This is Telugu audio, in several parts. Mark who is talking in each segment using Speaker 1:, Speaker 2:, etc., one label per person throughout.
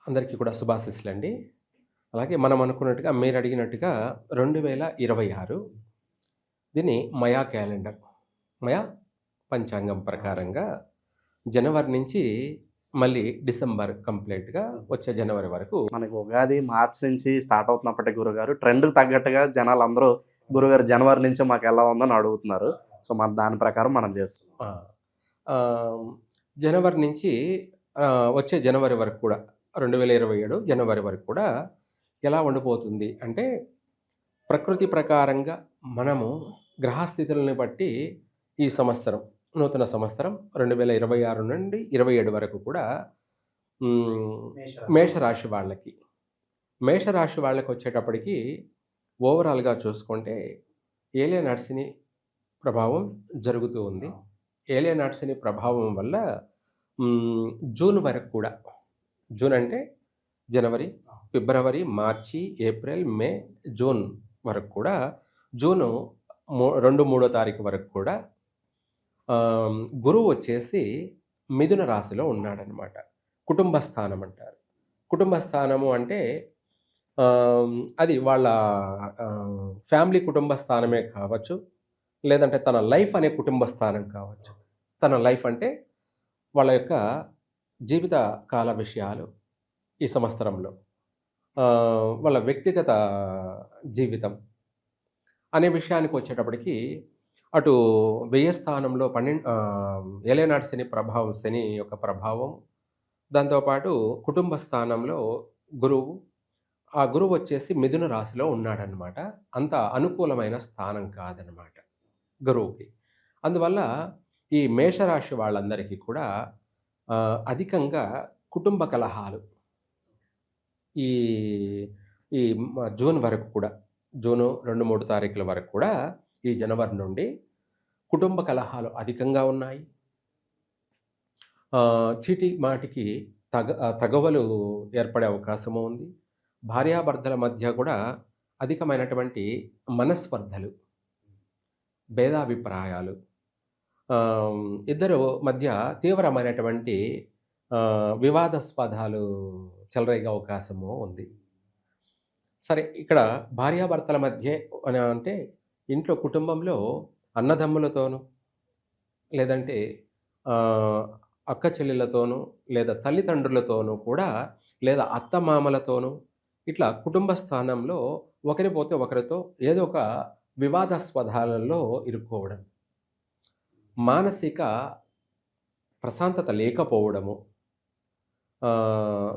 Speaker 1: అందరికీ కూడా శుభాశీస్సులండి. అలాగే మనం అనుకున్నట్టుగా మీరడిగినట్టుగా 2026 దీన్ని మయా క్యాలెండర్. మయా పంచాంగం ప్రకారంగా జనవరి నుంచి మళ్ళీ డిసెంబర్ కంప్లీట్‌గా వచ్చే జనవరి వరకు
Speaker 2: మనకి ఉగాది మార్చి నుంచి స్టార్ట్ అవుతున్నప్పటికి గురుగారు ట్రెండ్‌కి తగ్గట్టుగా జనాలందరూ గురుగారు జనవరి నుంచి మాకెలా ఉందని అడుగుతున్నారు. సో, మన దాని ప్రకారం మనం చేస్తున్నాం.
Speaker 1: ఆ! జనవరి నుంచి వచ్చే జనవరి వరకు కూడా 2027 జనవరి వరకు కూడా ఎలా ఉండిపోతుంది అంటే, ప్రకృతి ప్రకారంగా మనము గ్రహస్థితులని బట్టి ఈ సంవత్సరం, నూతన సంవత్సరం 2026 నుండి 27 వరకు కూడా మేషరాశి వాళ్ళకి. మేషరాశి వాళ్ళకొచ్చేటప్పటికి ఓవరాల్‌గా చూసుకుంటే ఏలియన్ శని ప్రభావం జరుగుతూ ఉంది. ఏలియన్ శని ప్రభావం వల్ల జూన్ వరకు కూడా, జూన్ అంటే జనవరి, ఫిబ్రవరి, మార్చి, ఏప్రిల్, మే, జూన్ వరకు కూడా, జూను 2-3 తారీఖు వరకు కూడా గురువు వచ్చేసి మిథున రాశిలో ఉన్నాడనమాట. కుటుంబ స్థానం అంటారు. కుటుంబ స్థానము అంటే అది వాళ్ళ ఫ్యామిలీ కుటుంబ స్థానమే కావచ్చు, లేదంటే తన లైఫ్ అనే కుటుంబ స్థానం కావచ్చు. తన లైఫ్ అంటే వాళ్ళ యొక్క జీవిత కాల విషయాలు ఈ సంవత్సరంలో, వాళ్ళ వ్యక్తిగత జీవితం అనే విషయానికి వచ్చేటప్పటికి అటు వ్యయ స్థానంలో ఏలియన్ శని ప్రభావం, శని యొక్క ప్రభావం, దాంతోపాటు కుటుంబ స్థానంలో గురువు, ఆ గురువు వచ్చేసి మిథున రాశిలో ఉన్నాడనమాట. అంత అనుకూలమైన స్థానం కాదనమాట గురువుకి. అందువల్ల ఈ మేషరాశి వాళ్ళందరికీ కూడా అధికంగా కుటుంబ కలహాలు ఈ ఈ జూన్ వరకు కూడా, జూను 2-3 తారీఖుల వరకు కూడా, ఈ జనవరి నుండి కుటుంబ కలహాలు అధికంగా ఉన్నాయి. చీటి మాటికి తగవలు ఏర్పడే అవకాశము ఉంది. భార్యాభర్తల మధ్య కూడా అధికమైనటువంటి మనస్పర్ధలు, భేదాభిప్రాయాలు, ఇద్దరు మధ్య తీవ్రమైనటువంటి వివాదాస్పదాలు చెలరేగే అవకాశము ఉంది. సరే, ఇక్కడ భార్యాభర్తల మధ్య అంటే ఇంట్లో కుటుంబంలో అన్నదమ్ములతోనూ, లేదంటే అక్క చెల్లెళ్ళతోనూ, లేదా తల్లిదండ్రులతోనూ కూడా, లేదా అత్తమామలతోనూ, ఇట్లా కుటుంబ స్థానంలో ఒకరి పోతే ఒకరితో ఏదో ఒక వివాదాస్పదాలలో ఇరుక్కోవడం, మానసిక ప్రశాంతత లేకపోవడము,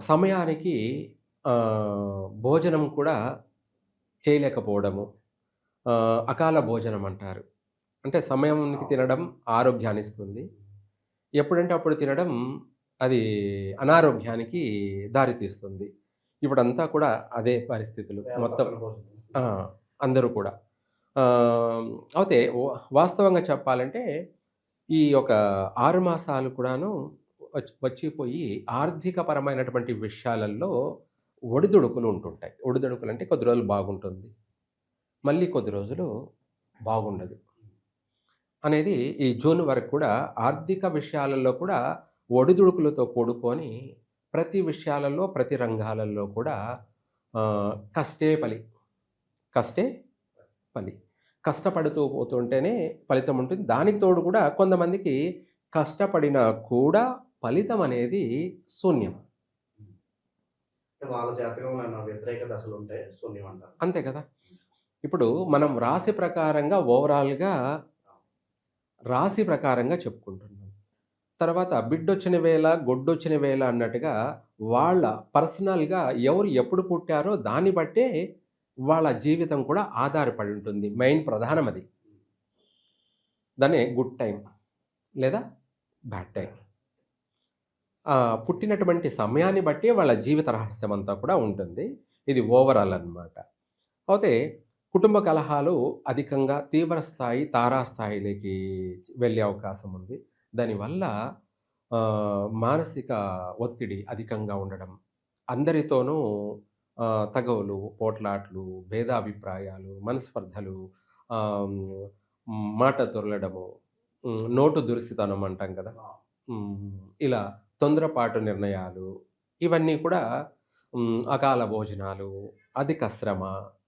Speaker 1: సమయానికి భోజనం కూడా చేయలేకపోవడము, అకాల భోజనం అంటారు. అంటే సమయానికి తినడం ఆరోగ్యాన్ని ఇస్తుంది. ఎప్పుడంటే అప్పుడు తినడం అది అనారోగ్యానికి దారితీస్తుంది. ఇప్పుడంతా కూడా అదే పరిస్థితులు మొత్తం అందరూ కూడా. అయితే వాస్తవంగా చెప్పాలంటే ఈ యొక్క 6 మాసాలు కూడాను వచ్చిపోయి ఆర్థికపరమైనటువంటి విషయాలలో ఒడిదుడుకులు ఉంటుంటాయి. ఒడిదుడుకులు అంటే కొద్ది రోజులు బాగుంటుంది, మళ్ళీ కొద్ది రోజులు బాగుండదు అనేది ఈ జూన్ వరకు కూడా ఆర్థిక విషయాలలో కూడా ఒడిదుడుకులతో కూడుకొని ప్రతి విషయాలలో, ప్రతి రంగాలలో కూడా కష్టే పలి కష్టపడుతూ పోతుంటేనే ఫలితం ఉంటుంది. దానికి తోడు కూడా కొంతమందికి కష్టపడినా కూడా ఫలితం అనేది శూన్యం.
Speaker 2: వాళ్ళ జాతకంలో వ్యతిరేక దశలు ఉంటే శూన్యం అంటారు.
Speaker 1: అంతే కదా. ఇప్పుడు మనం రాశి ప్రకారంగా ఓవరాల్గా రాశి ప్రకారంగా చెప్పుకుంటున్నాం. తర్వాత బిడ్డొచ్చిన వేళ, గొడ్డొచ్చిన వేళ అన్నట్టుగా వాళ్ళ పర్సనల్గా ఎవరు ఎప్పుడు పుట్టారో దాన్ని బట్టే వాళ్ళ జీవితం కూడా ఆధారపడి ఉంటుంది. మెయిన్ ప్రధానం అది. దాన్నే గుడ్ టైం లేదా బ్యాడ్ టైం. పుట్టినటువంటి సమయాన్ని బట్టి వాళ్ళ జీవిత రహస్యం అంతా కూడా ఉంటుంది. ఇది ఓవరాల్ అన్నమాట. అయితే కుటుంబ కలహాలు అధికంగా తీవ్రస్థాయి, తారాస్థాయిలోకి వెళ్ళే అవకాశం ఉంది. దానివల్ల మానసిక ఒత్తిడి అధికంగా ఉండడం, అందరితోనూ తగవులు, పోట్లాట్లు, భేదాభిప్రాయాలు, మనస్పర్ధలు, మాట దొరలడము, నోటు దురిసితనం అంటాం కదా, ఇలా తొందరపాటు నిర్ణయాలు, ఇవన్నీ కూడా అకాల భోజనాలు, అధిక శ్రమ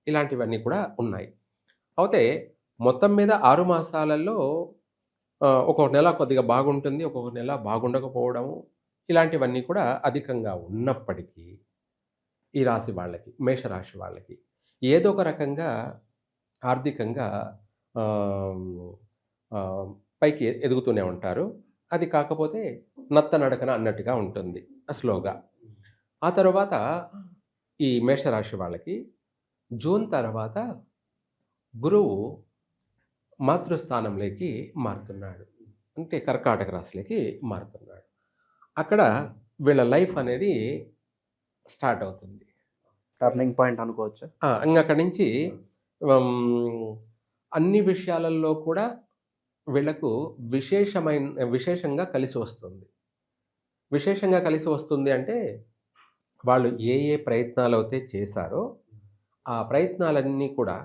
Speaker 1: ఇలాంటివన్నీ కూడా ఉన్నాయి. అయితే మొత్తం మీద 6 మాసాలలో ఒక్కొక్క నెల కొద్దిగా బాగుంటుంది. ఒక్కొక్క నెల బాగుండకపోవడము ఇలాంటివన్నీ కూడా అధికంగా ఉన్నప్పటికీ ఈ రాశి వాళ్ళకి, మేషరాశి వాళ్ళకి ఏదో ఒక రకంగా ఆర్థికంగా ఆహ్, ఆహ్, పైకి ఎదుగుతూనే ఉంటారు. అది కాకపోతే నత్తనడకన అన్నట్టుగా ఉంటుంది స్లోగా. ఆ తరువాత ఈ మేషరాశి వాళ్ళకి జూన్ తర్వాత గురువు మాతృస్థానంలోకి మారుతున్నాడు. అంటే కర్కాటక రాశిలోకి మారుతున్నాడు. అక్కడ వీళ్ళ లైఫ్ అనేది స్టార్ట్ అవుతుంది.
Speaker 2: టర్నింగ్ పాయింట్ అనుకోవచ్చు.
Speaker 1: ఇంగక్కడి నుంచి హ్మ్, అన్ని విషయాలలో కూడా వీళ్ళకు విశేషంగా కలిసి వస్తుంది. విశేషంగా కలిసి వస్తుంది అంటే, వాళ్ళు ఏ ఏ ప్రయత్నాలైతే చేశారో, ఆ ప్రయత్నాలన్నీ కూడా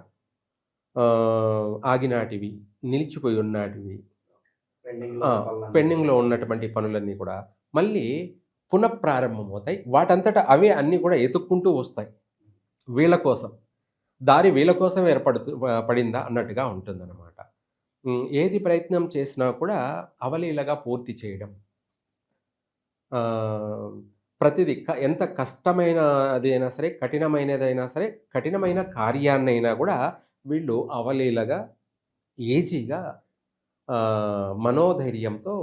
Speaker 1: ఆగినాటివి, నిలిచిపోయి ఉన్నాటివి, ఆ! పెండింగ్‌లో ఉన్నటువంటి పనులన్నీ కూడా మళ్ళీ పునఃప్రారంభమవుతాయి. వాటంతట అవే అన్నీ కూడా ఎతుక్కుంటూ వస్తాయి. వీళ్ళ కోసం. దారి వీళ్ళ కోసం పడిందా అన్నట్టుగా ఉంటుందన్నమాట. ఏది ప్రయత్నం చేసినా కూడా అవలీలగా పూర్తి చేయడం. ఆహ్, ప్రతిది ఎంత కష్టమైనది అయినా సరే, కఠినమైనదైనా సరే, కఠినమైన కార్యాన్నైనా కూడా వీళ్ళు అవలీలగా, ఈజీగా మనోధైర్యంతో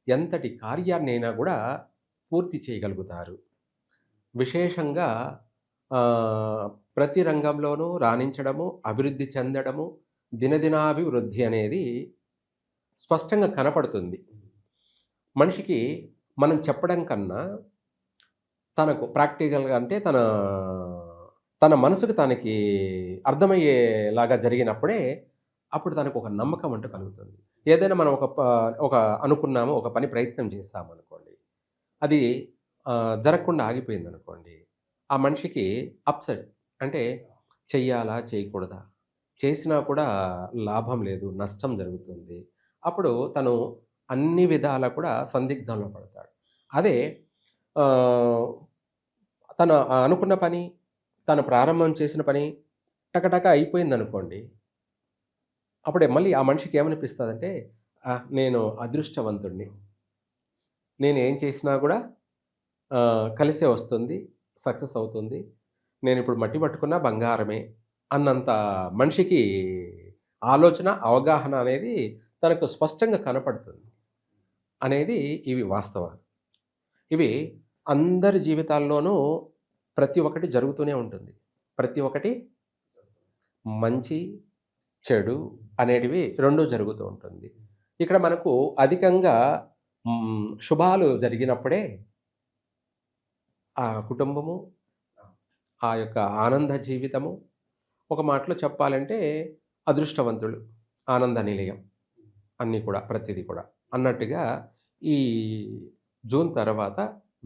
Speaker 1: ఎంతటి కార్యాన్నైనా కూడా పూర్తి చేయగలుగుతారు. విశేషంగా ఆహ్, ప్రతి రంగంలోనూ రాణించడము, అభివృద్ధి చెందడము, దినదినాభివృద్ధి అనేది స్పష్టంగా కనపడుతుంది. మనిషికి మనం చెప్పడం కన్నా, తనకు ప్రాక్టికల్‌గా అంటే తన మనసుకు తనకి అర్థమయ్యేలాగా జరిగినప్పుడే, అప్పుడు తనకు ఒక నమ్మకం అంటూ కలుగుతుంది. ఏదైనా మనం ఒక అనుకున్నాము, ఒక పని ప్రయత్నం చేశామనుకోండి. అది జరగకుండా ఆగిపోయిందనుకోండి. ఆ మనిషికి అప్‌సెట్. అంటే చెయ్యాలా? చేయకూడదా? చేసినా కూడా లాభం లేదు. నష్టం జరుగుతుంది. అప్పుడు తను అన్ని విధాలా కూడా సందిగ్ధంలో పడతాడు. అదే ఆహ్, తను అనుకున్న పని, తను ప్రారంభం చేసిన పని టకటక అయిపోయిందనుకోండి. అప్పుడే మళ్ళీ ఆ మనిషికి ఏమనిపిస్తదంటే, నేను అదృష్టవంతుడిని. నేనేం చేసినా కూడా కలిసే వస్తుంది. సక్సెస్ అవుతుంది. నేనిప్పుడు మట్టి పట్టుకున్నా బంగారమే అన్నంత మనిషికి ఆలోచన, అవగాహన అనేది తనకు స్పష్టంగా కనపడుతుంది. అనేది ఇవి వాస్తవాలు. ఇవి అందరి జీవితాల్లోనూ ప్రతి ఒక్కటి జరుగుతూనే ఉంటుంది. ప్రతి ఒక్కటి మంచి, చెడు అనేటివి 2 జరుగుతూ ఉంటుంది. ఇక్కడ మనకు అధికంగా శుభాలు జరిగినప్పుడే ఆ కుటుంబము, ఆ యొక్క ఆనంద జీవితము, ఒక మాటలో చెప్పాలంటే అదృష్టవంతులు, ఆనంద నిలయం అన్నీ కూడా ప్రతిది కూడా అన్నట్టుగా ఈ జూన్ తర్వాత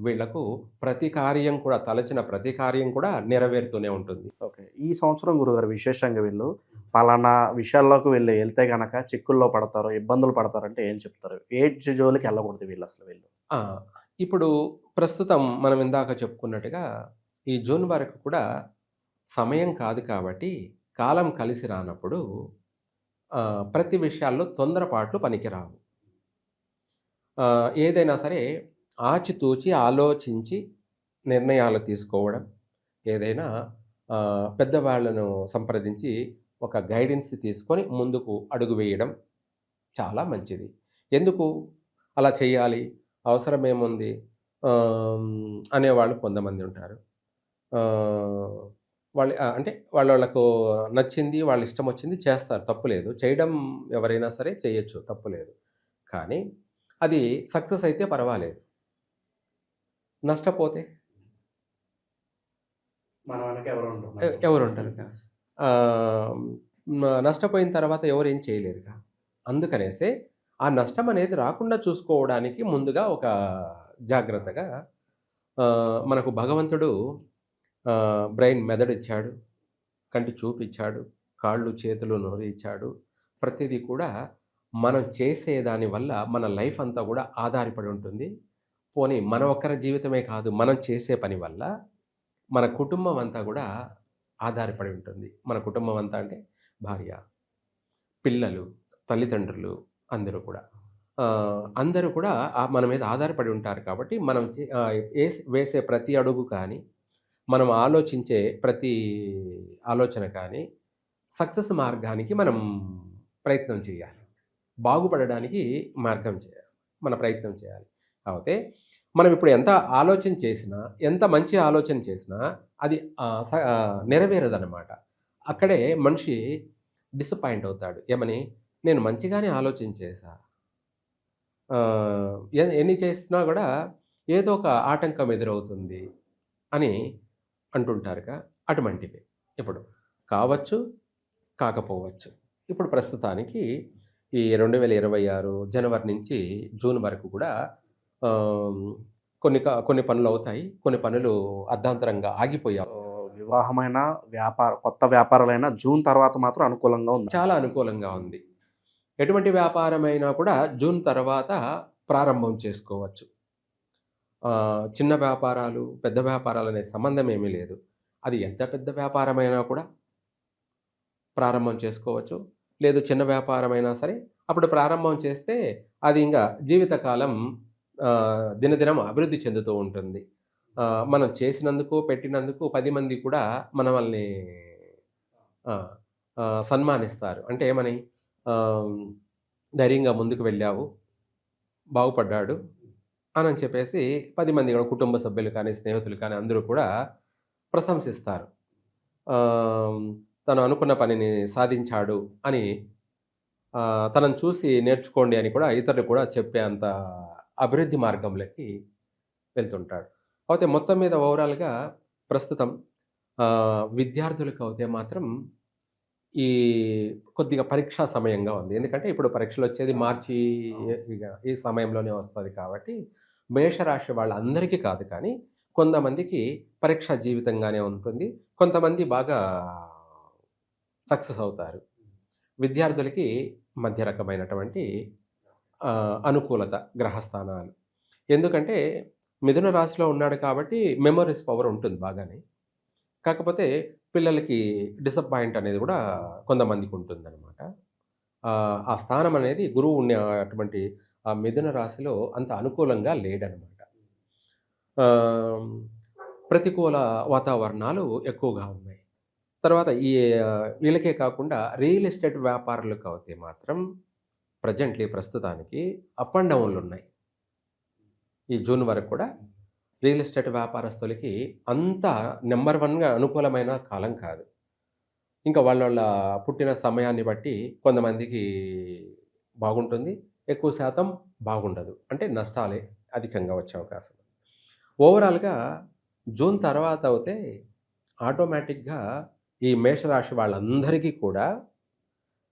Speaker 1: వీళ్ళకు ప్రతి కార్యం కూడా తలచిన ప్రతి కార్యం కూడా నెరవేరుతూనే ఉంటుంది.
Speaker 2: ఓకే. ఈ సంవత్సరం గురుగారు విశేషంగా వీళ్ళు పలానా విషయాల్లోకి వెళ్తే గనక చిక్కుల్లో పడతారు, ఇబ్బందులు పడతారంటే ఏం చెప్తారు? ఏ జోలికి వెళ్ళకూడదు వీళ్ళు?
Speaker 1: ఆ! ఇప్పుడు ప్రస్తుతం మనం ఇందాక చెప్పుకున్నట్టుగా ఈ జూన్ వరకు కూడా సమయం కాదు కాబట్టి, కాలం కలిసి రానప్పుడు ప్రతి విషయాల్లో తొందరపాట్లు పనికిరావు. ఏదైనా సరే ఆచితూచి ఆలోచించి నిర్ణయాలు తీసుకోవడం, ఏదైనా పెద్దవాళ్ళను సంప్రదించి ఒక గైడెన్స్ తీసుకొని ముందుకు అడుగు వేయడం చాలా మంచిది. ఎందుకు అలా చేయాలి? అవసరమేముంది? అనేవాళ్ళు కొంతమంది ఉంటారు. వాళ్ళు అంటే వాళ్ళకు నచ్చింది, వాళ్ళ ఇష్టం వచ్చింది చేస్తారు, తప్పులేదు. చేయడం ఎవరైనా సరే చేయొచ్చు, తప్పులేదు. కానీ అది సక్సెస్ అయితే పర్వాలేదు. నష్టపోతే?
Speaker 2: మన వెనక
Speaker 1: ఎవరుంటారుగా? నష్టపోయిన తర్వాత ఎవరేం చేయలేరుగా. అందుకనేసే ఆ నష్టం అనేది రాకుండా చూసుకోవడానికి ముందుగా ఒక జాగ్రత్తగా మనకు భగవంతుడు బ్రెయిన్ మెదడిచ్చాడు, కంటి చూపిచ్చాడు, కాళ్ళు, చేతులు, నోరు ఇచ్చాడు. ప్రతిదీ కూడా మనం చేసే దాని వల్ల మన లైఫ్ అంతా కూడా ఆధారపడి ఉంటుంది. పోనీ మన ఒక్కరి జీవితమే కాదు, మనం చేసే పని వల్ల మన కుటుంబం అంతా కూడా ఆధారపడి ఉంటుంది. మన కుటుంబం అంతా అంటే భార్య, పిల్లలు, తల్లిదండ్రులు అందరూ కూడా మన మీద ఆధారపడి ఉంటారు కాబట్టి మనం వేసే ప్రతి అడుగు కానీ, మనం ఆలోచించే ప్రతి ఆలోచన కానీ సక్సెస్ మార్గానికి మనం ప్రయత్నం చేయాలి. బాగుపడడానికి మార్గం చేయాలి. మన ప్రయత్నం చేయాలి. కాపోతే మనం ఇప్పుడు ఎంత ఆలోచన చేసినా, ఎంత మంచి ఆలోచన చేసినా అది నెరవేరదనమాట. అక్కడే మనిషి డిసప్పాయింట్ అవుతాడు. ఏమని? నేను మంచిగానే ఆలోచన చేశా. ఎన్ని చేసినా గూడా ఏదో ఒక ఆటంకం ఎదురవుతుంది అని అంటుంటారుగా. అటువంటివి. ఇప్పుడు కావచ్చు, కాకపోవచ్చు. ఇప్పుడు ప్రస్తుతానికి ఈ 2026 జనవరి నుంచి జూన్ వరకు కూడా కొన్ని పనులవుతాయి. కొన్ని పనులు అర్ధాంతరంగా ఆగిపోయాయి.
Speaker 2: వివాహమైన కొత్త వ్యాపారాలైనా జూన్ తర్వాత మాత్రం అనుకూలంగా ఉంది.
Speaker 1: చాలా అనుకూలంగా ఉంది. ఎటువంటి వ్యాపారమైనా కూడా జూన్ తర్వాత ప్రారంభం చేసుకోవచ్చు. చిన్న వ్యాపారాలు, పెద్ద వ్యాపారాలనే సంబంధం ఏమీ లేదు. అది ఎంత పెద్ద వ్యాపారమైనా కూడా ప్రారంభం చేసుకోవచ్చు. లేదు చిన్న వ్యాపారమైనా సరే అప్పుడు ప్రారంభం చేస్తే అది ఇంకా జీవితకాలం దినదినం అభివృద్ధి చెందుతూ ఉంటుంది. మనం చేసినందుకు, పెట్టినందుకు 10 మంది కూడా మనల్ని సన్మానిస్తారు. అంటే ఏమని? ధైర్యంగా ముందుకు వెళ్ళావు, బాగుపడ్డాడు అని చెప్పేసి 10 మంది కూడా కుటుంబ సభ్యులు కానీ, స్నేహితులు కానీ అందరూ కూడా ప్రశంసిస్తారు. తను అనుకున్న పనిని సాధించాడు అని తనను చూసి నేర్చుకోండి అని కూడా ఇతరులు కూడా చెప్పే అంత అభివృద్ధి మార్గంలోకి వెళ్తుంటాడు. అయితే మొత్తం మీద ఓవరాల్‌గా ప్రస్తుతం విద్యార్థులకు అయితే మాత్రం ఈ కొద్దిగా పరీక్షా సమయంగా ఉంది. ఎందుకంటే ఇప్పుడు పరీక్షలొచ్చేది మార్చి ఇగ ఈ సమయంలోనే వస్తది కాబట్టి మేషరాశి వాళ్ళందరికీ కాదు కానీ కొంతమందికి పరీక్షా జీవితంగానే ఉంటుంది. కొంతమంది బాగా సక్సెస్ అవుతారు. విద్యార్థులకి మధ్య రకమైనటువంటి అనుకూలత గ్రహస్థానాలు. ఎందుకంటే మిథున రాశిలో ఉన్నాడు కాబట్టి మెమోరీస్ పవర్ ఉంటుంది బాగానే. కాకపోతే పిల్లలకి డిసప్పాయింట్ అనేది కూడా కొంతమందికి ఉంటుందనమాట. ఆ స్థానం అనేది గురువు ఉన్నటువంటి ఆ మిథున రాశిలో అంత అనుకూలంగా లేడనమాట. ప్రతికూల వాతావరణాలు ఎక్కువగా ఉన్నాయి. తర్వాత వీళ్ళకే కాకుండా రియల్ ఎస్టేట్ వ్యాపారులకు అయితే మాత్రం ప్రస్తుతానికి అప్ అండ్ డౌన్లు ఉన్నాయి. ఈ జూన్ వరకు కూడా రియల్ ఎస్టేట్ వ్యాపారస్తులకి అంత నెంబర్ 1గా అనుకూలమైన కాలం కాదు. ఇంకా వాళ్ళ పుట్టిన సమయాన్ని బట్టి కొంతమందికి బాగుంటుంది, ఎక్కువ శాతం బాగుండదు. అంటే నష్టాలే అధికంగా వచ్చే అవకాశం. ఓవరాల్‌గా జూన్ తర్వాత అవుతే ఆటోమేటిక్‌గా ఈ మేషరాశి వాళ్ళందరికీ కూడా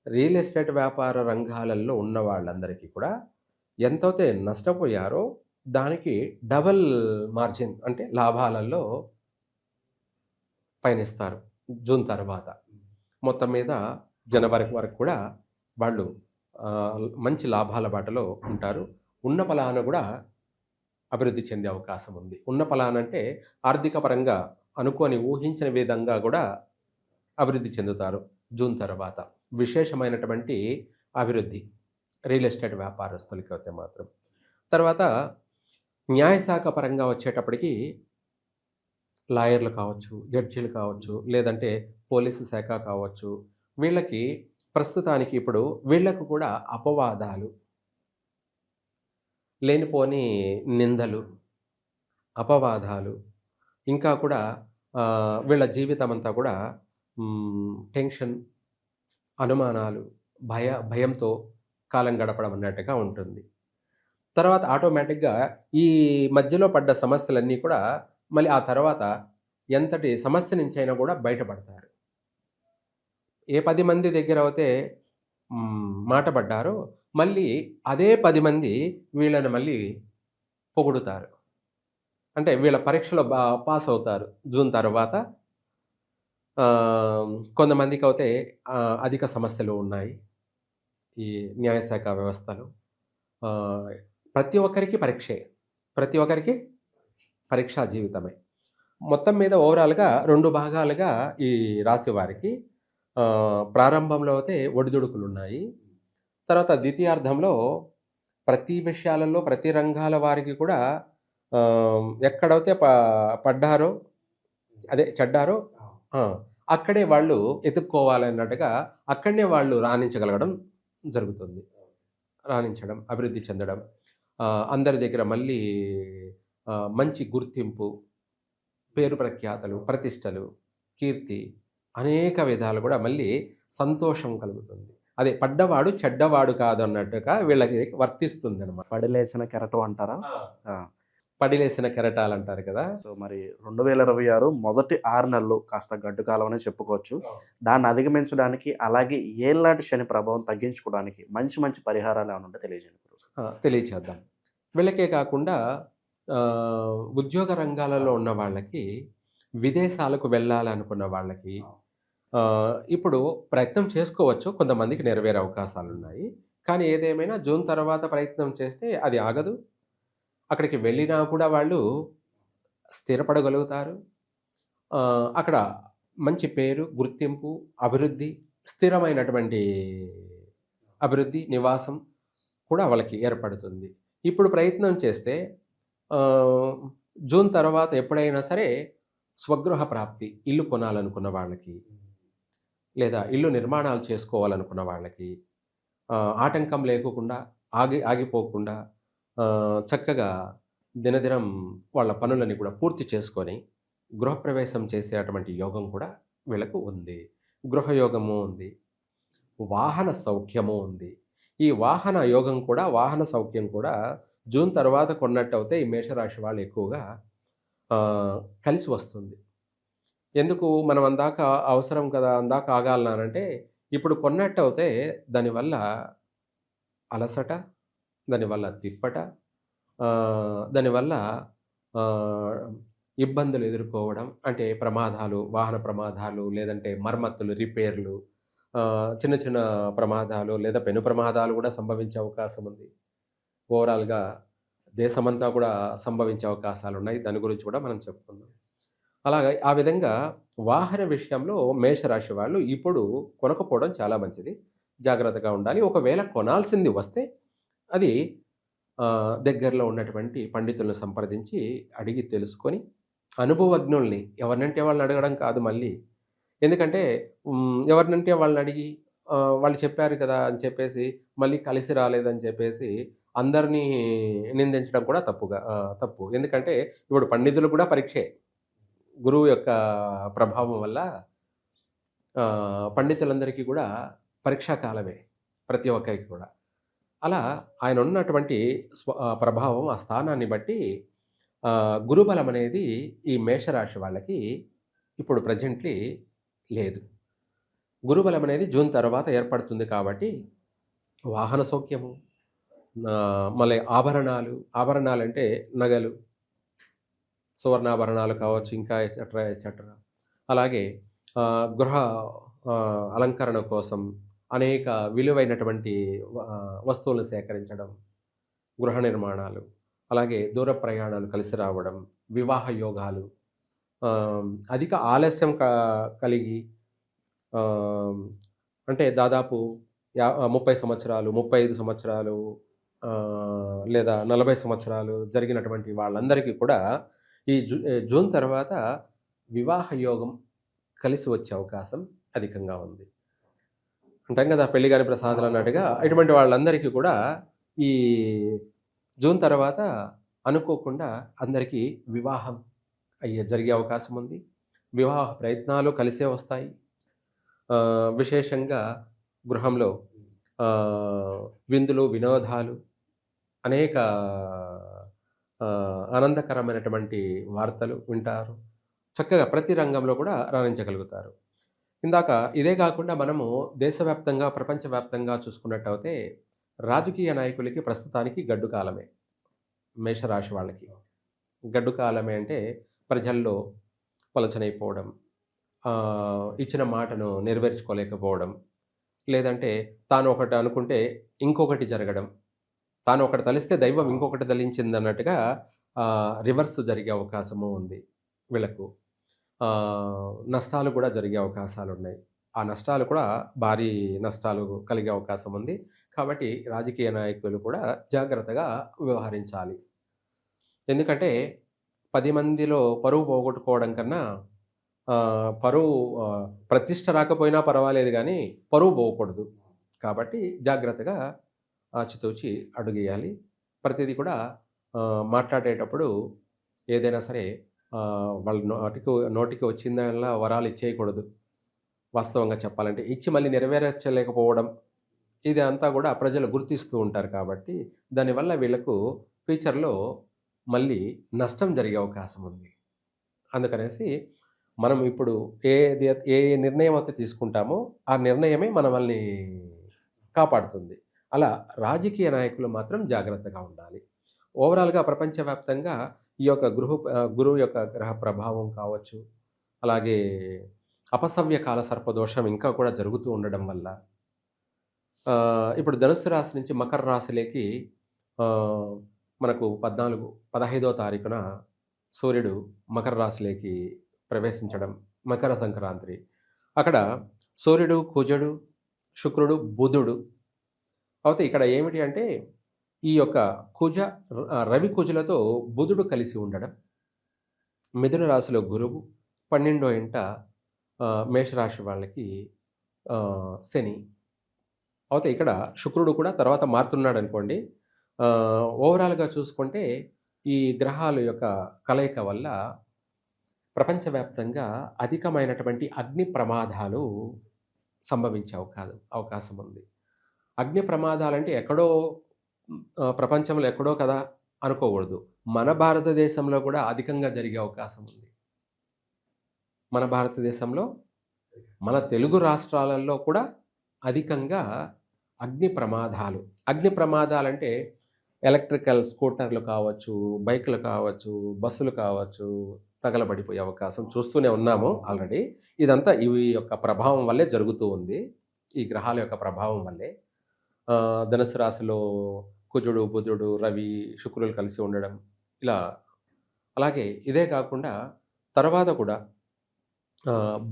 Speaker 1: రియల్ ఎస్టేట్ వ్యాపార రంగాలలో ఉన్న వాళ్ళందరికీ కూడా ఎంతైతే నష్టపోయారో దానికి డబల్ మార్జిన్ అంటే లాభాలలో పయనిస్తారు జూన్ తర్వాత. మొత్తం మీద జనవరి వరకు కూడా వాళ్ళు మంచి లాభాల బాటలో ఉంటారు. ఉన్న పలాన కూడా అభివృద్ధి చెందే అవకాశం ఉంది. ఉన్న పలానంటే ఆర్థిక పరంగా అనుకోని ఊహించని విధంగా కూడా అభివృద్ధి చెందుతారు జూన్ తర్వాత. విశేషమైనటువంటి అభివృద్ధి రియల్ ఎస్టేట్ వ్యాపారస్తులకి అయితే మాత్రం. తర్వాత న్యాయశాఖ పరంగా వచ్చేటప్పటికి లాయర్లు కావచ్చు, జడ్జీలు కావచ్చు, లేదంటే పోలీసు శాఖ కావచ్చు, వీళ్ళకి ప్రస్తుతానికి ఇప్పుడు వీళ్ళకు కూడా అపవాదాలు, లేనిపోని నిందలు, అపవాదాలు, ఇంకా కూడా వీళ్ళ జీవితం అంతా కూడా టెన్షన్, అనుమానాలు, భయంతో కాలం గడపడం అన్నట్టుగా ఉంటుంది. తర్వాత ఆటోమేటిక్‌గా ఈ మధ్యలో పడ్డ సమస్యలన్నీ కూడా మళ్ళీ ఆ తర్వాత ఎంతటి సమస్య నుంచైనా కూడా బయటపడతారు. ఏ 10 మంది దగ్గర అయితే మాట పడ్డారో మళ్ళీ అదే 10 మంది వీళ్ళని మళ్ళీ పొగుడుతారు. అంటే వీళ్ళ పరీక్షలో పాస్ అవుతారు జూన్ తర్వాత. కొంతమందికైతే అధిక సమస్యలు ఉన్నాయి ఈ న్యాయశాఖ వ్యవస్థలో. ప్రతి ఒక్కరికి పరీక్షే. ప్రతి ఒక్కరికి పరీక్షా జీవితమే. మొత్తం మీద ఓవరాల్‌గా 2 భాగాలుగా ఈ రాశి వారికి ప్రారంభంలో అయితే ఒడిదుడుకులున్నాయి. తర్వాత ద్వితీయార్థంలో ప్రతి విషయాలలో, ప్రతి రంగాల వారికి కూడా ఎక్కడైతే పడ్డారో అదే చెడ్డారో ఆ! అక్కడే వాళ్ళు ఎతుక్కోవాలన్నట్టుగా అక్కడనే వాళ్ళు రాణించగలగడం జరుగుతుంది. రాణించడం, అభివృద్ధి చెందడం, అందరి దగ్గర మళ్ళీ మంచి గుర్తింపు, పేరు ప్రఖ్యాతలు, ప్రతిష్టలు, కీర్తి అనేక విధాలు కూడా మళ్ళీ సంతోషం కలుగుతుంది. అదే పడ్డవాడు చెడ్డవాడు కాదన్నట్టుగా వీళ్ళకి వర్తిస్తుందనమాట.
Speaker 2: పడిలేచిన కెరటం అంటారా?
Speaker 1: ఆ!
Speaker 2: ఆ!
Speaker 1: పడిలేసిన కెరటాలంటారు కదా!
Speaker 2: సో మరి 2026 మొదటి 6 నెలలు కాస్త గడ్డు కాలం అనే చెప్పుకోవచ్చు. దాన్ని అధిగమించడానికి అలాగే ఏళ్ళనాటి శని ప్రభావం తగ్గించుకోవడానికి మంచి మంచి పరిహారాలు ఏమైనా ఉంటే తెలియజేయండి గురువు.
Speaker 1: తెలియచేద్దాం. వీళ్ళకే కాకుండా ఉద్యోగ రంగాలలో ఉన్న వాళ్ళకి, విదేశాలకు వెళ్ళాలనుకున్న వాళ్ళకి ఇప్పుడు ప్రయత్నం చేసుకోవచ్చు. కొంతమందికి నెరవేరే అవకాశాలున్నాయి. కానీ ఏదేమైనా జూన్ తర్వాత ప్రయత్నం చేస్తే అది ఆగదు. అక్కడికి వెళ్ళినా కూడా వాళ్ళు స్థిరపడగలుగుతారు. అక్కడ మంచి పేరు, గుర్తింపు, అభివృద్ధి, స్థిరమైనటువంటి అభివృద్ధి, నివాసం కూడా వాళ్ళకి ఏర్పడుతుంది. ఇప్పుడు ప్రయత్నం చేస్తే జూన్ తర్వాత ఎప్పుడైనా సరే స్వగృహ ప్రాప్తి, ఇల్లు కొనాలనుకున్న వాళ్ళకి, లేదా ఇల్లు నిర్మాణాలు చేసుకోవాలనుకున్న వాళ్ళకి ఆటంకం లేకోకుండా, ఆగిపోకుండా చక్కగా దినదినం వాళ్ళ పనులని కూడా పూర్తి చేసుకొని గృహప్రవేశం చేసేటువంటి యోగం కూడా వీళ్ళకు ఉంది. గృహయోగము ఉంది. వాహన సౌఖ్యము ఉంది. ఈ వాహన యోగం కూడా, వాహన సౌఖ్యం కూడా జూన్ తర్వాత కొన్నట్టయితే ఈ మేషరాశి వాళ్ళు ఎక్కువగా కలిసి వస్తుంది. ఎందుకు మనం అందాక అవసరం కదా, అందాక ఆగాలనంటే ఇప్పుడు కొన్నట్టయితే దానివల్ల అలసట, దానివల్ల తిప్పట, దానివల్ల ఇబ్బందులు ఎదుర్కోవడం, అంటే ప్రమాదాలు, వాహన ప్రమాదాలు, లేదంటే మరమ్మతులు, రిపేర్లు, చిన్న చిన్న ప్రమాదాలు లేదా పెను ప్రమాదాలు కూడా సంభవించే అవకాశం ఉంది. ఓవరాల్‌గా దేశమంతా కూడా సంభవించే అవకాశాలున్నాయి. దాని గురించి కూడా మనం చెప్పుకుందాం. అలాగే ఆ విధంగా వాహన విషయంలో మేషరాశి వాళ్ళు ఇప్పుడు కొనకపోవడం చాలా మంచిది. జాగ్రత్తగా ఉండాలి. ఒకవేళ కొనాల్సింది వస్తే అది దగ్గరలో ఉన్నటువంటి పండితులను సంప్రదించి అడిగి తెలుసుకొని, అనుభవజ్ఞుల్ని ఎవరినంటే వాళ్ళని అడగడం కాదు మళ్ళీ. ఎందుకంటే ఎవరినంటే వాళ్ళని అడిగి వాళ్ళు చెప్పారు కదా అని చెప్పేసి మళ్ళీ కలిసి రాలేదని చెప్పేసి అందరినీ నిందించడం కూడా తప్పు. ఎందుకంటే ఇప్పుడు పండితులు కూడా పరీక్షే. గురువు యొక్క ప్రభావం వల్ల పండితులందరికీ కూడా పరీక్షా కాలమే ప్రతి ఒక్కరికి కూడా. అలా ఆయన ఉన్నటువంటి ప్రభావం, ఆ స్థానాన్ని బట్టి గురుబలం అనేది ఈ మేషరాశి వాళ్ళకి ఇప్పుడు ప్రెజెంట్లీ లేదు. గురుబలం అనేది జూన్ తర్వాత ఏర్పడుతుంది కాబట్టి వాహన సౌఖ్యము, మళ్ళీ ఆభరణాలంటే నగలు, సువర్ణాభరణాలు కావచ్చు, ఇంకా ఎక్సెట్రా. అలాగే గృహ అలంకరణ కోసం అనేక విలువైనటువంటి వస్తువులను సేకరించడం, గృహ నిర్మాణాలు, అలాగే దూర ప్రయాణాలు కలిసి రావడం, వివాహ యోగాలు, అధిక ఆలస్యం కలిగి అంటే దాదాపు 30 సంవత్సరాలు, 35 సంవత్సరాలు లేదా 40 సంవత్సరాలు జరిగినటువంటి వాళ్ళందరికీ కూడా ఈ జూన్ తర్వాత వివాహ యోగం కలిసి వచ్చే అవకాశం అధికంగా ఉంది. అంటాం కదా, పెళ్లి కాని ప్రసాదాలు అన్నట్టుగా ఇటువంటి వాళ్ళందరికీ కూడా ఈ జూన్ తర్వాత అనుకోకుండా అందరికీ వివాహం జరిగే అవకాశం ఉంది. వివాహ ప్రయత్నాలు కలిసే వస్తాయి. విశేషంగా గృహంలో విందులు, వినోదాలు, అనేక ఆనందకరమైనటువంటి వార్తలు వింటారు. చక్కగా ప్రతి రంగంలో కూడా రాణించగలుగుతారు. ఇందాక ఇదే కాకుండా మనము దేశవ్యాప్తంగా, ప్రపంచవ్యాప్తంగా చూసుకున్నట్టయితే రాజకీయ నాయకులకి ప్రస్తుతానికి గడ్డు కాలమే. మేషరాశి వాళ్ళకి గడ్డు కాలమే అంటే ప్రజల్లో పలచనైపోవడం, ఇచ్చిన మాటను నెరవేర్చుకోలేకపోవడం, లేదంటే తాను ఒకటి అనుకుంటే ఇంకొకటి జరగడం, తాను ఒకటి తలిస్తే దైవం ఇంకొకటి తలించింది అన్నట్టుగా రివర్స్ జరిగే అవకాశము ఉంది. వీళ్ళకు నష్టాలు కూడా జరిగే అవకాశాలున్నాయి. ఆ నష్టాలు కూడా భారీ నష్టాలు కలిగే అవకాశం ఉంది. కాబట్టి రాజకీయ నాయకులు కూడా జాగ్రత్తగా వ్యవహరించాలి. ఎందుకంటే 10 మందిలో పరువు పోగొట్టుకోవడం కన్నా పరువు ప్రతిష్ఠ రాకపోయినా పర్వాలేదు గానీ, పరువు పోకూడదు. కాబట్టి జాగ్రత్తగా ఆచితూచి అడుగేయాలి. ప్రతిదీ కూడా మాట్లాడేటప్పుడు ఏదైనా సరే వాళ్ళ నోటికి వచ్చిందల్లా వరాలు ఇచ్చేయకూడదు. వాస్తవంగా చెప్పాలంటే. ఇచ్చి మళ్ళీ నెరవేర్చలేకపోవడం, ఇది అంతా గూడా ప్రజలు గుర్తిస్తూ ఉంటారు కాబట్టి, దానివల్ల వీళ్ళకు ఫ్యూచర్‌లో మళ్ళీ నష్టం జరిగే అవకాశం ఉంది. అందుకనేసి మనం ఇప్పుడు ఏ నిర్ణయం అయితే తీసుకుంటామో, ఆ నిర్ణయమే మనల్ని కాపాడుతుంది. అలా రాజకీయ నాయకులు మాత్రం జాగ్రత్తగా ఉండాలి. ఓవరాల్‌గా ప్రపంచవ్యాప్తంగా ఈ యొక్క గురువు యొక్క గ్రహ ప్రభావం కావచ్చు, అలాగే అపసవ్య కాల సర్పదోషం ఇంకా కూడా జరుగుతూ ఉండడం వల్ల ఇప్పుడు ధనుస్సు రాశి నుంచి మకర రాశిలోకి మనకు 15వ తారీఖున సూర్యుడు మకర రాశిలోకి ప్రవేశించడం, మకర సంక్రాంతి. అక్కడ సూర్యుడు, కుజుడు, శుక్రుడు, బుధుడు. అయితే ఇక్కడ ఏమిటి అంటే ఈ యొక్క రవి కుజులతో బుధుడు కలిసి ఉండడం, మిథున రాశిలో గురువు, 12వ ఇంట మేషరాశి వాళ్ళకి శని. అయితే ఇక్కడ శుక్రుడు కూడా తర్వాత మారుతున్నాడనుకోండి. ఓవరాల్‌గా చూసుకుంటే ఈ గ్రహాల యొక్క కలయిక వల్ల ప్రపంచవ్యాప్తంగా అధికమైనటువంటి అగ్ని ప్రమాదాలు సంభవించే అవకాశం ఉంది. అగ్ని ప్రమాదాలంటే ఎక్కడో ప్రపంచంలో ఎక్కడో కదా అనుకోకూడదు. మన భారతదేశంలో కూడా అధికంగా జరిగే అవకాశం ఉంది. మన భారతదేశంలో, మన తెలుగు రాష్ట్రాలలో కూడా అధికంగా అగ్ని ప్రమాదాలంటే ఎలక్ట్రికల్ స్కూటర్లు కావచ్చు, బైకులు కావచ్చు, బస్సులు కావచ్చు, తగలబడిపోయే అవకాశం చూస్తూనే ఉన్నాము ఆల్రెడీ. ఇదంతా ఇవి యొక్క ప్రభావం వల్లే జరుగుతూ ఉంది. ఈ గ్రహాల యొక్క ప్రభావం వల్లే. ధనుసు రాశిలో కుజుడు, బుధుడు, రవి, శుక్రులు కలిసి ఉండడం ఇలా. అలాగే ఇదే కాకుండా తర్వాత కూడా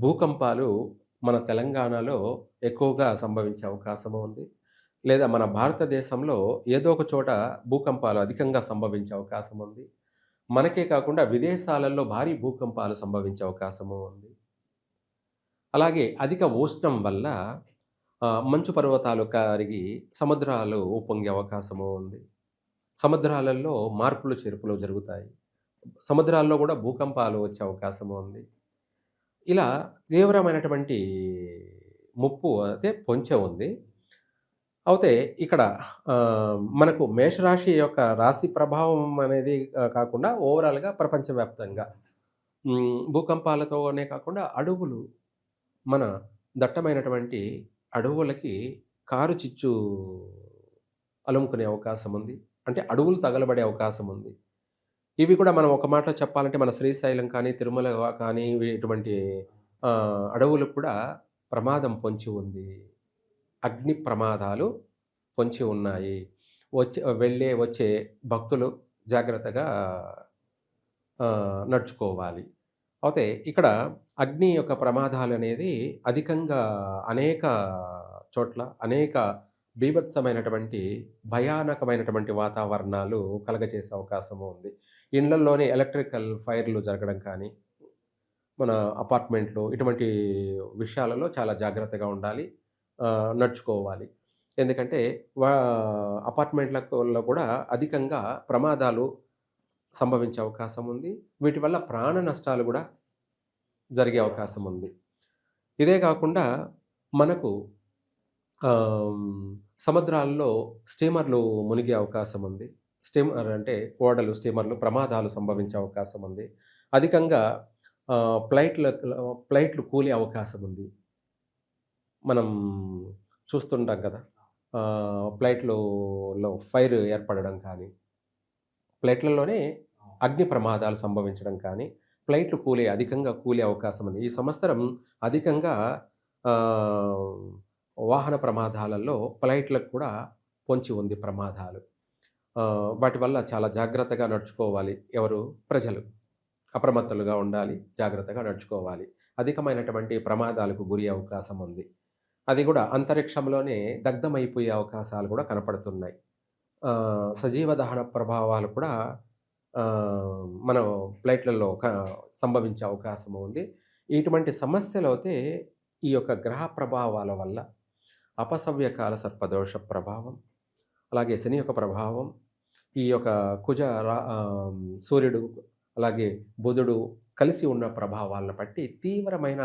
Speaker 1: భూకంపాలు మన తెలంగాణలో ఎక్కువగా సంభవించే అవకాశము ఉంది. లేదా మన భారతదేశంలో ఏదో ఒక చోట భూకంపాలు అధికంగా సంభవించే అవకాశం ఉంది. మనకే కాకుండా విదేశాలలో భారీ భూకంపాలు సంభవించే అవకాశము ఉంది. అలాగే అధిక ఉష్ణం వల్ల మంచు పర్వతాలు కరిగి సముద్రాలు ఉప్పొంగే అవకాశము ఉంది. సముద్రాలలో మార్పులు చేర్పులు జరుగుతాయి. సముద్రాల్లో కూడా భూకంపాలు వచ్చే అవకాశము ఉంది. ఇలా తీవ్రమైనటువంటి ముప్పు అయితే పొంచి ఉంది. అయితే ఇక్కడ మనకు మేషరాశి యొక్క రాశి ప్రభావం అనేది కాకుండా ఓవరాల్‌గా ప్రపంచవ్యాప్తంగా భూకంపాలతోనే కాకుండా అడవులు, మన దట్టమైనటువంటి అడవులకి కారు చిచ్చు అలుముకునే అవకాశం ఉంది. అంటే అడవులు తగలబడే అవకాశం ఉంది. ఇవి కూడా మనం ఒక మాటలో చెప్పాలంటే మన శ్రీశైలం కానీ, తిరుమల కానీ ఇటువంటి అడవులకు కూడా ప్రమాదం పొంచి ఉంది. అగ్ని ప్రమాదాలు పొంచి ఉన్నాయి. వచ్చే భక్తులు జాగ్రత్తగా నడుచుకోవాలి. అయితే ఇక్కడ అగ్ని యొక్క ప్రమాదాలు అనేది అధికంగా అనేక చోట్ల అనేక బీభత్సమైనటువంటి భయానకమైనటువంటి వాతావరణాలు కలగజేసే అవకాశము ఉంది. ఇళ్లల్లోనే ఎలక్ట్రికల్ ఫైర్లు జరగడం కానీ, మన అపార్ట్మెంట్లు ఇటువంటి విషయాలలో చాలా జాగ్రత్తగా ఉండాలి, నడుచుకోవాలి. ఎందుకంటే అపార్ట్మెంట్లలో కూడా అధికంగా ప్రమాదాలు సంభవించే అవకాశం ఉంది. వీటి వల్ల ప్రాణ నష్టాలు కూడా జరిగే అవకాశం ఉంది. ఇదే కాకుండా మనకు సముద్రాల్లో స్టీమర్లు మునిగే అవకాశం ఉంది. స్టీమర్ అంటే ఓడలు, స్టీమర్లు ప్రమాదాలు సంభవించే అవకాశం ఉంది. అధికంగా ఫ్లైట్లు కూలే అవకాశం ఉంది. మనం చూస్తుంటాం కదా, ఫ్లైట్లలో ఫైర్ ఏర్పడడం కానీ, ఫ్లైట్లలోనే అగ్ని ప్రమాదాలు సంభవించడం కానీ, ఫ్లైట్లు అధికంగా కూలే అవకాశం ఉంది. ఈ సంవత్సరం అధికంగా వాహన ప్రమాదాలలో ఫ్లైట్లకు కూడా పొంచి ఉంది ప్రమాదాలు. వాటి వల్ల చాలా జాగ్రత్తగా నడుచుకోవాలి ప్రజలు. అప్రమత్తులుగా ఉండాలి, జాగ్రత్తగా నడుచుకోవాలి. అధికమైనటువంటి ప్రమాదాలకు గురి అవకాశం ఉంది. అది కూడా అంతరిక్షంలోనే దగ్ధమైపోయే అవకాశాలు కూడా కనపడుతున్నాయి. సజీవ దహన ప్రభావాలు కూడా మనం ఫ్లైట్‌లలో సంభవించే అవకాశం ఉంది. ఇటువంటి సమస్యలైతే ఈ యొక్క గ్రహ ప్రభావాల వల్ల అపసవ్యకాల సర్పదోష ప్రభావం, అలాగే శని యొక్క ప్రభావం, ఈ యొక్క సూర్యుడు అలాగే బుధుడు కలిసి ఉన్న ప్రభావాలను బట్టి తీవ్రమైన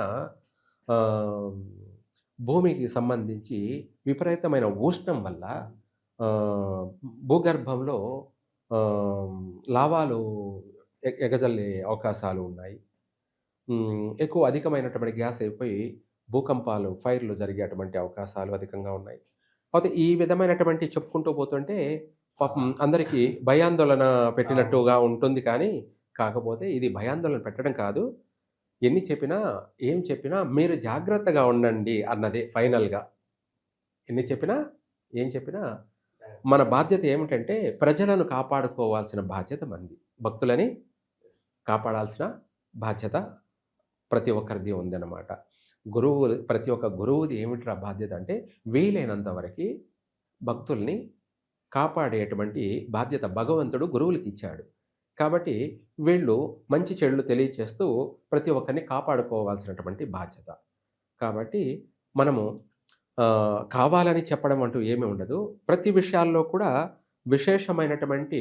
Speaker 1: భూమికి సంబంధించి విపరీతమైన ఉష్ణం వల్ల భూగర్భంలో లావాలు ఎగజల్లే అవకాశాలు ఉన్నాయి. ఎక్కువ అధికమైనటువంటి గ్యాస్ అయిపోయి భూకంపాలు, ఫైర్లు జరిగేటువంటి అవకాశాలు అధికంగా ఉన్నాయి. అయితే ఈ విధమైనటువంటి చెప్పుకుంటూ పోతుంటే పాపం అందరికీ భయాందోళన పెట్టినట్టుగా ఉంటుంది. కానీ కాకపోతే ఇది భయాందోళన పెట్టడం కాదు. ఎన్ని చెప్పినా, ఏం చెప్పినా మీరు జాగ్రత్తగా ఉండండి అన్నదే ఫైనల్‌గా. ఎన్ని చెప్పినా, ఏం చెప్పినా మన బాధ్యత ఏమిటంటే ప్రజలను కాపాడుకోవాల్సిన బాధ్యత మనది. భక్తులని కాపాడాల్సిన బాధ్యత ప్రతి ఒక్కరిది ఉందన్నమాట. ప్రతి ఒక్క గురువుది ఏమిట్రా బాధ్యత అంటే వీలైనంత వరకి భక్తుల్ని కాపాడేటువంటి బాధ్యత భగవంతుడు గురువులకి ఇచ్చాడు. కాబట్టి వీళ్ళు మంచి చెడులు తెలియచేస్తూ ప్రతి ఒక్కరిని కాపాడుకోవాల్సినటువంటి బాధ్యత. కాబట్టి మనము కావాలని చెప్పడం అంటూ ఏమీ ఉండదు. ప్రతి విషయాల్లో కూడా విశేషమైనటువంటి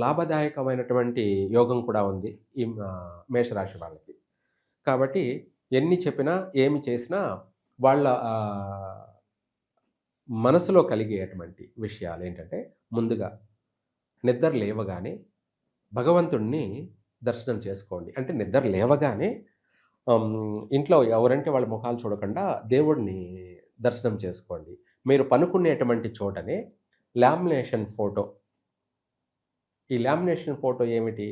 Speaker 1: లాభదాయకమైనటువంటి యోగం కూడా ఉంది ఈ మేషరాశి వాళ్ళకి. కాబట్టి ఎన్ని చెప్పినా, ఏమి చేసినా వాళ్ళ మనసులో కలిగేటువంటి విషయాలు ఏంటంటే ముందుగా నిద్ర లేవగానే భగవంతుడిని దర్శనం చేసుకోండి. అంటే నిద్ర లేవగానే ఇంట్లో ఎవరంటే వాళ్ళ ముఖాలు చూడకుండా దేవుడిని దర్శనం చేసుకోండి. మీరు పనుకునేటువంటి చోటనే లామినేషన్ ఫోటో. ఈ లామినేషన్ ఫోటో ఏమిటి?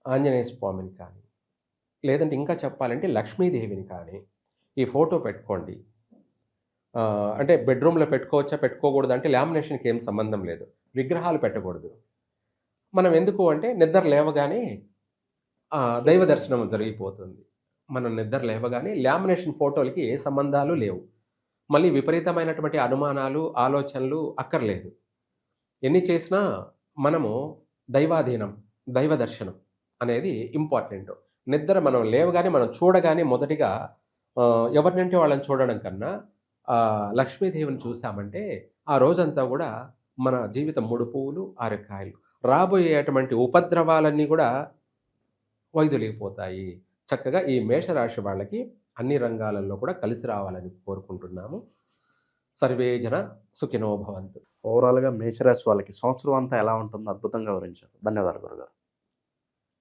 Speaker 1: ఆంజనేయ స్వామిని కానీ, లేదంటే ఇంకా చెప్పాలంటే లక్ష్మీదేవిని కానీ ఈ ఫోటో పెట్టుకోండి. అంటే బెడ్రూమ్‌లో పెట్టుకోవచ్చా, పెట్టుకోకూడదా అంటే లామినేషన్‌కి ఏం సంబంధం లేదు. విగ్రహాలు పెట్టకూడదు. మనం ఎందుకు అంటే నిద్ర లేవగానే దైవ దర్శనం జరిగిపోతుంది. మనం నిద్ర లేవగానే లామినేషన్ ఫోటోలకి ఏ సంబంధాలు లేవు. మళ్ళీ విపరీతమైనటువంటి అనుమానాలు, ఆలోచనలు అక్కర్లేదు. ఎన్ని చేసినా మనము దైవాధీనం, దైవ దర్శనం అనేది ఇంపార్టెంట్. నిద్ర మనం లేవగానే మనం చూడగానే మొదటిగా ఎవరినంటే వాళ్ళని చూడడం కన్నా లక్ష్మీదేవిని చూసామంటే ఆ రోజంతా కూడా మన జీవితం 3 పువ్వులు 6 కాయలు. రాబోయేటువంటి ఉపద్రవాలన్నీ కూడా వైదొలిగిపోతాయి. చక్కగా ఈ మేషరాశి వాళ్ళకి అన్ని రంగాలలో కూడా కలిసి రావాలని కోరుకుంటున్నాము. సర్వే జన సుఖినో భవంతు.
Speaker 2: ఓవరాల్‌గా మేషరాశి వాళ్ళకి సంవత్సరం అంతా ఎలా ఉంటుందో అద్భుతంగా వివరించారు. ధన్యవాదాలు గురుగారు.